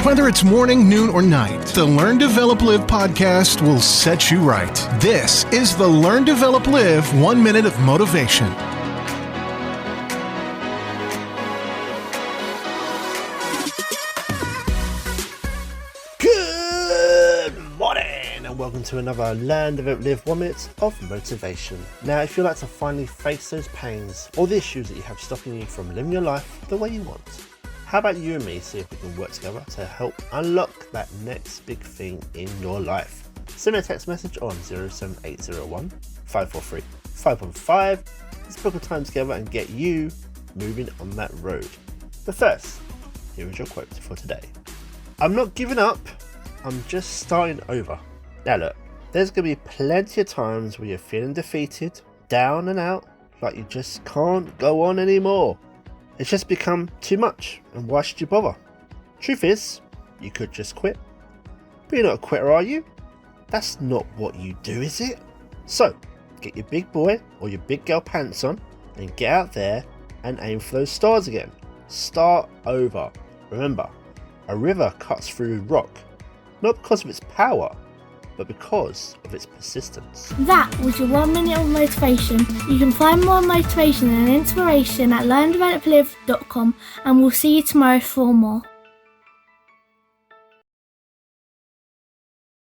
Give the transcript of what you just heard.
Whether it's morning, noon, or night, the Learn, Develop, Live podcast will set you right. This is the Learn, Develop, Live 1 Minute of Motivation. Good morning and welcome to another Learn, Develop, Live 1 Minute of Motivation. Now, if you'd like to finally face those pains or the issues that you have stopping you from living your life the way you want, how about you and me see if we can work together to help unlock that next big thing in your life? Send me a text message on 07801 543 515. Let's book a time together and get you moving on that road. But first, here is your quote for today. I'm not giving up, I'm just starting over. Now look, there's going to be plenty of times where you're feeling defeated, down and out, like you just can't go on anymore. It's just become too much, and why should you bother? Truth is, you could just quit. But you're not a quitter, are you? That's not what you do, is it? So, get your big boy or your big girl pants on and get out there and aim for those stars again. Start over. Remember, a river cuts through rock, not because of its power, but because of its persistence. That was your 1 minute of motivation. You can find more motivation and inspiration at learndeveloplive.com, and we'll see you tomorrow for more.